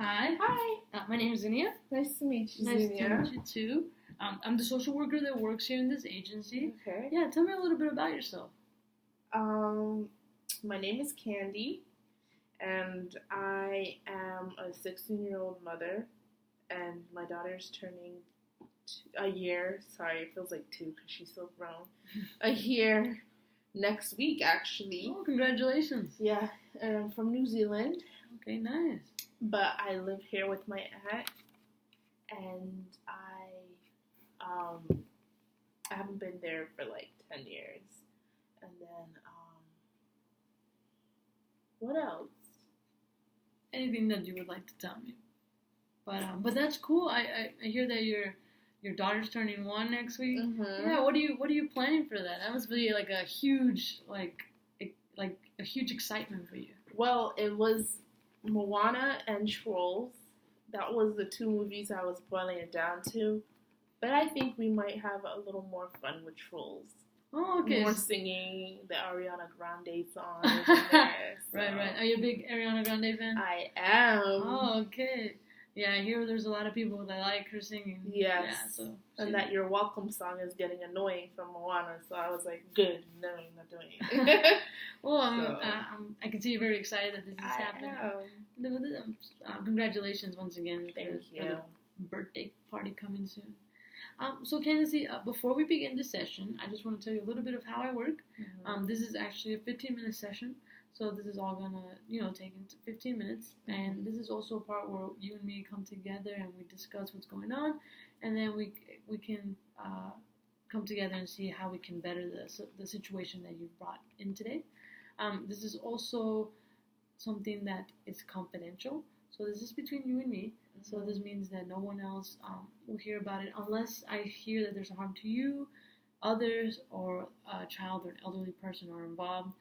Hi. Hi. My name is Zinnia. Nice to meet you, Nice Zinnia. to meet you too. I'm the social worker that works here in this agency. Okay. Yeah, tell me a little bit about yourself. My name is Candy, and I am a 16-year-old mother, and my daughter's turning a year. Sorry, it feels like 2 because she's so grown. A year next week, actually. Oh, congratulations. Yeah, and I'm from New Zealand, Okay, nice. but I live here with my aunt, and I haven't been there for like 10 years. And then, what else? Anything that you would like to tell me. But that's cool. I hear that your daughter's turning 1 next week. Mm-hmm. Yeah, what are you planning for that? That must be like a huge a huge excitement for you. Well, it was Moana and Trolls. That was the 2 movies I was boiling it down to. But I think we might have a little more fun with Trolls. Oh, okay. More singing the Ariana Grande song in there. So. Right. Are you a big Ariana Grande fan? I am. Oh, okay. Yeah, I hear there's a lot of people that like her singing. Yes. Yeah, so and that You're Welcome song is getting annoying from Moana, so I was like, good, no, I'm not doing it. Well, I can see you're very excited that this is happening. Congratulations once again. Thank you. For the birthday party coming soon. So Candace, before we begin the session, I just want to tell you a little bit of how I work. Mm-hmm. This is actually a 15-minute session, so this is all gonna, take into 15 minutes. And this is also a part where you and me come together and we discuss what's going on, and then we can come together and see how we can better the situation that you've brought in today. This is also something that is confidential, so this is between you and me. So this means that no one else will hear about it unless I hear that there's a harm to you, others, or a child or an elderly person are involved.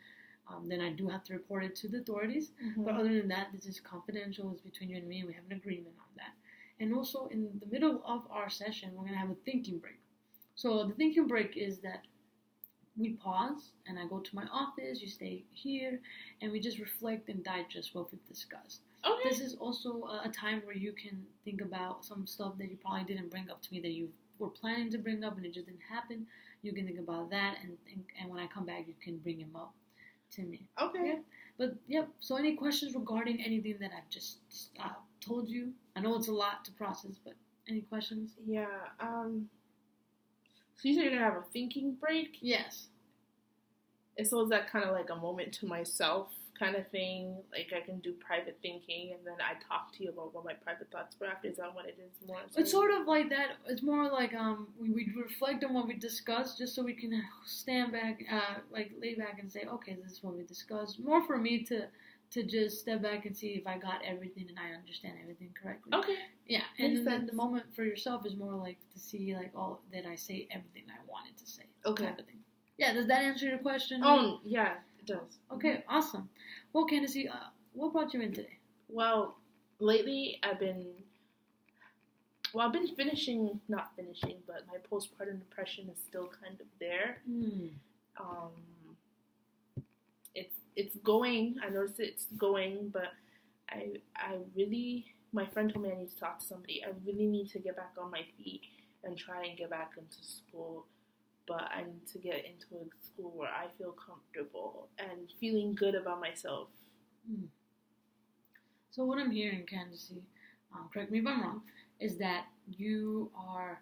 Then I do have to report it to the authorities. Mm-hmm. But other than that, this is confidential. It's between you and me. We have an agreement on that. And also, in the middle of our session, we're going to have a thinking break. So the thinking break is that we pause, and I go to my office, you stay here, and we just reflect and digest what we've discussed. Okay. This is also a time where you can think about some stuff that you probably didn't bring up to me that you were planning to bring up and it just didn't happen. You can think about that, and when I come back, you can bring them up to me. Okay. Yeah? But, yep, so any questions regarding anything that I've just told you? I know it's a lot to process, but any questions? Yeah, so you said you're going to have a thinking break? Yes. And so is that kind of like a moment to myself kind of thing? Like I can do private thinking and then I talk to you about what my private thoughts were after? Is that what it is more? It's sort of like that. It's more like we reflect on what we discussed just so we can stand back, lay back and say, okay, this is what we discussed. More for me to just step back and see if I got everything and I understand everything correctly. Okay. Yeah, and then the moment for yourself is more like to see like that I say everything I wanted to say. Okay. Type of thing. Yeah, does that answer your question? Yeah, it does. Okay, awesome. Well, Candace, what brought you in today? Well, lately I've been not finishing, but my postpartum depression is still kind of there. It's going. I noticed it's going, but I really, my friend told me I need to talk to somebody. I really need to get back on my feet and try and get back into school. But I need to get into a school where I feel comfortable and feeling good about myself. So what I'm hearing, Candace, correct me if I'm wrong, is that you are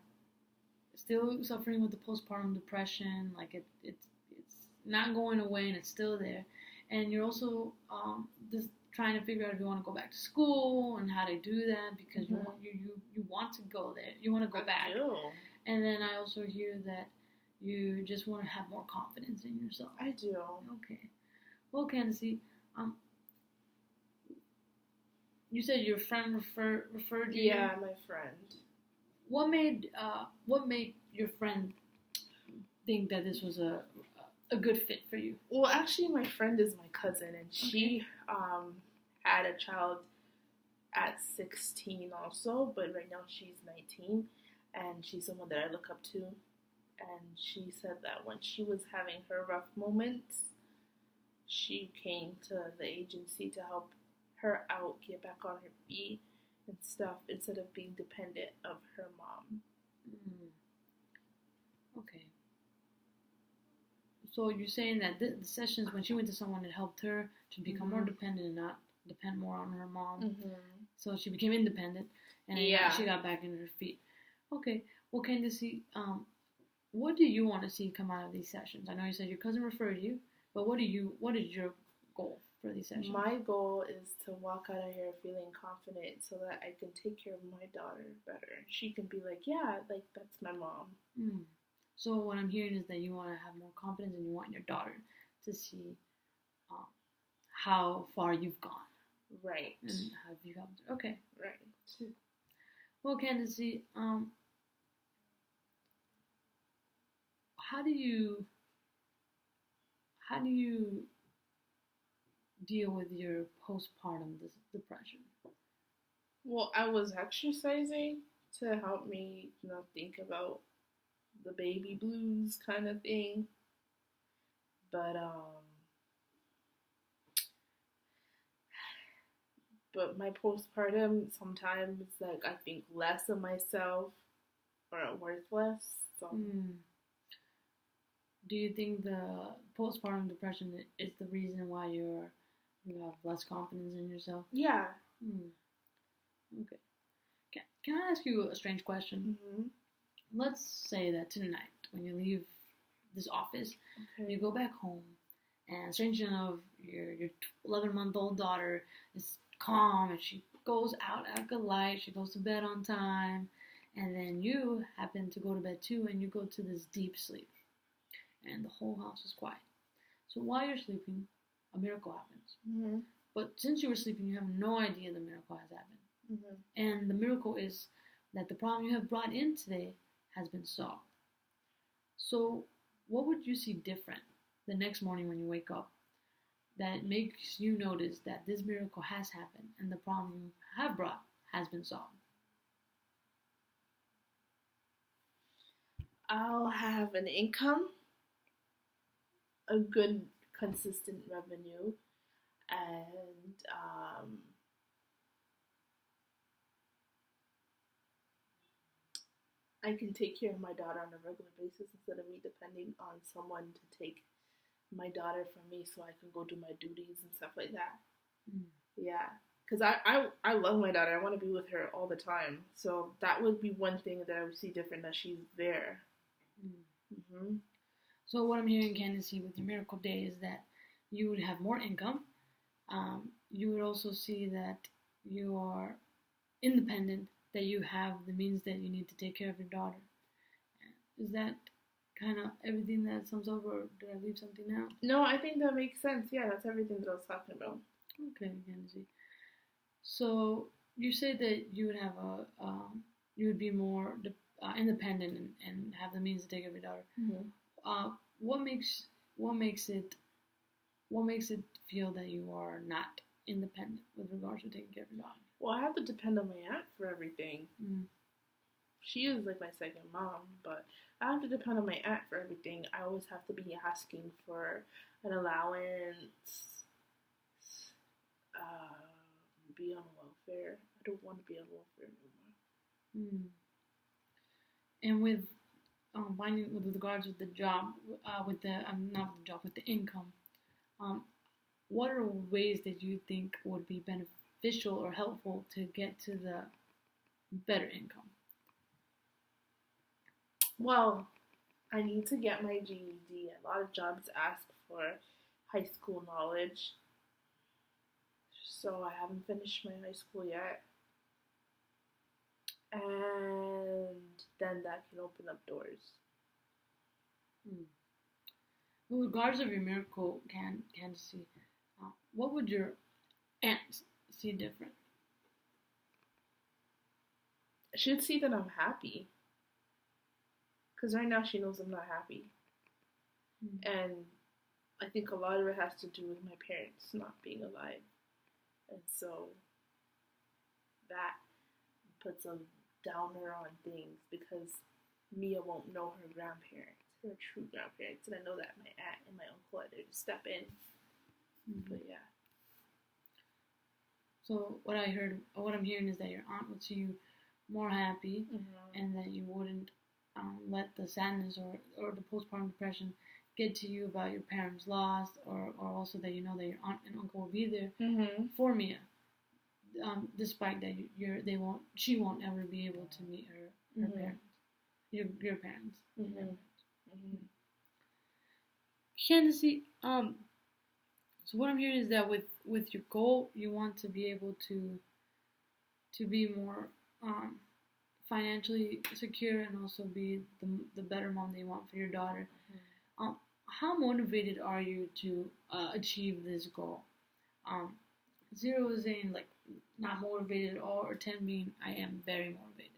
still suffering with the postpartum depression. Like it's not going away and it's still there. And you're also just trying to figure out if you want to go back to school and how to do that because you want to go there. You want to go back. Do. And then I also hear that you just want to have more confidence in yourself. I do. Okay. Well, Candace, you said your friend referred you. Yeah, my friend. What made your friend think that this was a good fit for you? Well, actually, my friend is my cousin, and she had a child at 16 also, but right now she's 19, and she's someone that I look up to. And she said that when she was having her rough moments, she came to the agency to help her out, get back on her feet, and stuff instead of being dependent of her mom. Okay. So you're saying that the sessions when she went to someone, it helped her to become more dependent and not depend more on her mom. So she became independent, and she got back into her feet. Okay. Well, Candace, what do you want to see come out of these sessions? I know you said your cousin referred you, but what is your goal for these sessions? My goal is to walk out of here feeling confident so that I can take care of my daughter better. She can be like, yeah, like that's my mom. So what I'm hearing is that you want to have more confidence and you want your daughter to see how far you've gone. Right. And how you helped her. Okay. Right. Well, Candace, how do you deal with your postpartum depression? Well, I was exercising to help me not think about the baby blues kind of thing. But my postpartum, sometimes like I think less of myself or worthless. So. Do you think the postpartum depression is the reason why you have less confidence in yourself? Yeah. Okay. Can I ask you a strange question? Let's say that tonight, when you leave this office, you go back home, and strange enough, your 11-month-old daughter is calm, and she goes out after light, she goes to bed on time, and then you happen to go to bed too, and you go to this deep sleep, and the whole house is quiet. So while you're sleeping, a miracle happens. But since you were sleeping, you have no idea the miracle has happened. And the miracle is that the problem you have brought in today has been solved. So what would you see different the next morning when you wake up that makes you notice that this miracle has happened and the problem you have brought has been solved? I'll have an income, a good consistent revenue, and I can take care of my daughter on a regular basis instead of me depending on someone to take my daughter from me so I can go do my duties and stuff like that. Yeah. Because I love my daughter. I want to be with her all the time. So that would be one thing that I would see different, that she's there. So what I'm hearing, Candace, with your miracle day is that you would have more income. You would also see that you are independent, that you have the means that you need to take care of your daughter. Is that kind of everything that sums up, or did I leave something out? No, I think that makes sense. Yeah, that's everything that I was talking about. Okay, Candace. So you said that you would have you would be more independent and have the means to take care of your daughter. What makes it feel that you are not independent with regards to taking care of your daughter? Well, I have to depend on my aunt for everything. She is like my second mom, but I have to depend on my aunt for everything. I always have to be asking for an allowance, be on welfare. I don't want to be on welfare anymore. And with with regards with the job, with the with the income, what are ways that you think would be beneficial or helpful to get to the better income? Well, I need to get my GED. A lot of jobs ask for high school knowledge. So I haven't finished my high school yet. And then that can open up doors. With regards of your miracle, Candace, what would your aunt see different? She would see that I'm happy. Because right now she knows I'm not happy. And I think a lot of it has to do with my parents not being alive. And so that puts a downer on things, because Mia won't know her grandparents, her true grandparents. And I know that my aunt and my uncle are there to step in. But yeah. So what I'm hearing is that your aunt would see you more happy, and that you wouldn't let the sadness or the postpartum depression get to you about your parents' loss, or also that you know that your aunt and uncle will be there for Mia, despite that she won't ever be able to meet her parents, your parents. Candace, so what I'm hearing is that with your goal, you want to be able to be more financially secure, and also be the better mom that you want for your daughter. How motivated are you to achieve this goal? 0 is saying like not motivated at all, or 10 being I am very motivated.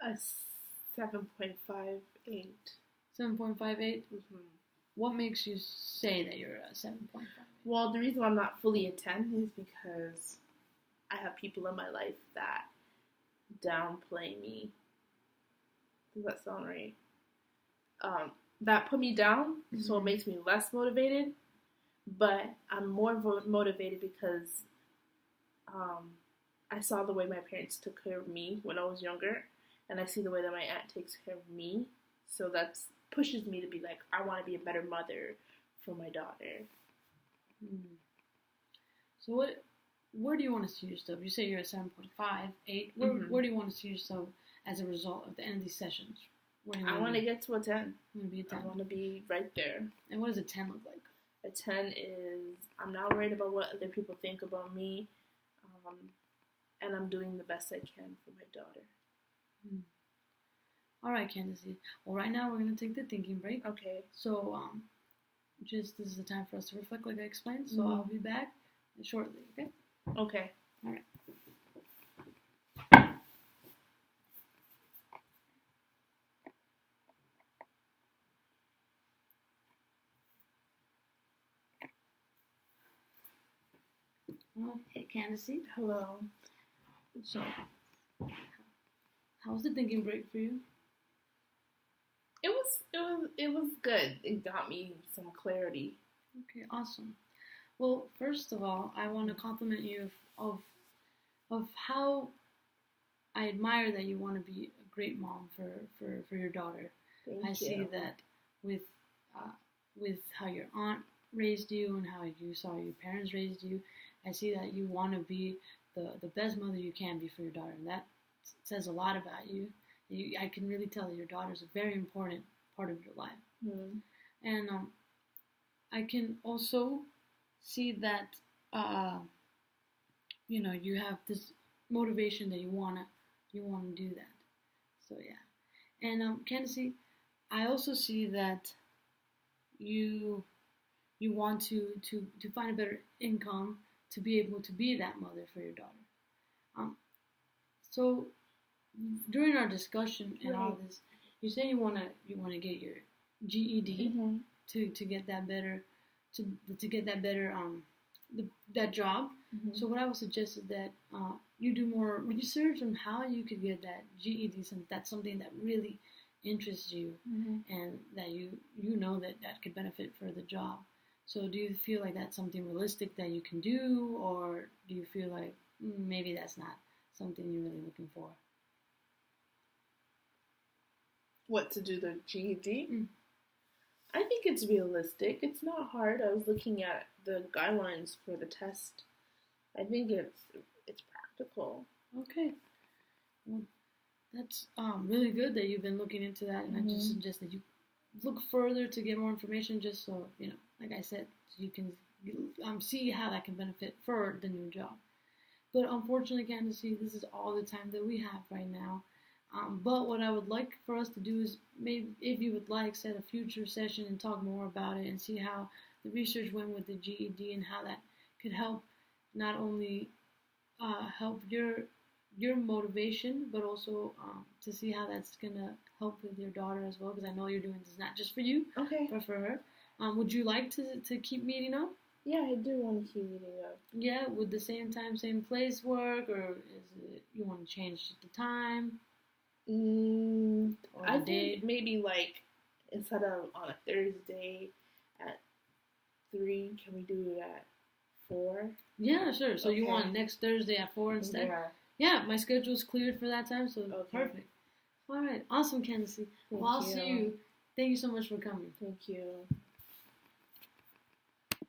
A 7.58. 7.58? What makes you say that you're a 7.5? Well, the reason I'm not fully a 10 is because I have people in my life that downplay me. Does that sound right? That put me down, so it makes me less motivated. But I'm more motivated because I saw the way my parents took care of me when I was younger, and I see the way that my aunt takes care of me. So that pushes me to be like, I want to be a better mother for my daughter. So where do you want to see yourself? You say you're a 7.5, 8. Where do you want to see yourself as a result of the end of these sessions? I want to get to a 10. You want to be a 10? I want to be right there. And what does a 10 look like? A 10 is I'm not worried about what other people think about me, and I'm doing the best I can for my daughter. All right, Candace. Well, right now we're going to take the thinking break. Okay. So, this is the time for us to reflect, like I explained. So I'll be back shortly. Okay. Okay. All right. Well, hey, Candace. Hello. So, how was the thinking break for you? It was good. It got me some clarity. Okay, awesome. Well, first of all, I want to compliment you of how I admire that you want to be a great mom for your daughter. Thank you. See that with how your aunt raised you and how you saw your parents raised you. I see that you want to be the best mother you can be for your daughter, and that says a lot about you. I can really tell that your daughter is a very important part of your life. And I can also see that you have this motivation that you wanna do that. So yeah, and Candace, I also see that you want to find a better income to be able to be that mother for your daughter. So during our discussion and all this, you say you wanna get your GED to get that better to get that better that job. So what I would suggest is that you do more research on how you could get that GED, since that's something that really interests you, and that you know that could benefit for the job. So do you feel like that's something realistic that you can do, or do you feel like maybe that's not something you're really looking for? What, to do the GED? I think it's realistic. It's not hard. I was looking at the guidelines for the test. I think it's practical. Okay. Well, that's really good that you've been looking into that, and I just suggest that you look further to get more information, just so, like I said, you can see how that can benefit for the new job. But unfortunately, Candace, this is all the time that we have right now. But what I would like for us to do is, maybe if you would like, set a future session and talk more about it and see how the research went with the GED and how that could help not only help your motivation, but also to see how that's going to help with your daughter as well, because I know you're doing this not just for you, but for her. Would you like to keep meeting up? Yeah, I do want to keep meeting up. Yeah, would the same time, same place work, or is it you want to change the time? I think maybe like instead of on a Thursday at 3. Can we do it at 4? Yeah, sure. So you Okay. want next Thursday at 4 instead? Yeah. Yeah, my schedule's cleared for that time, so Okay. perfect. All right, awesome, Candace. Well, I'll see you. Thank you so much for coming. Thank you.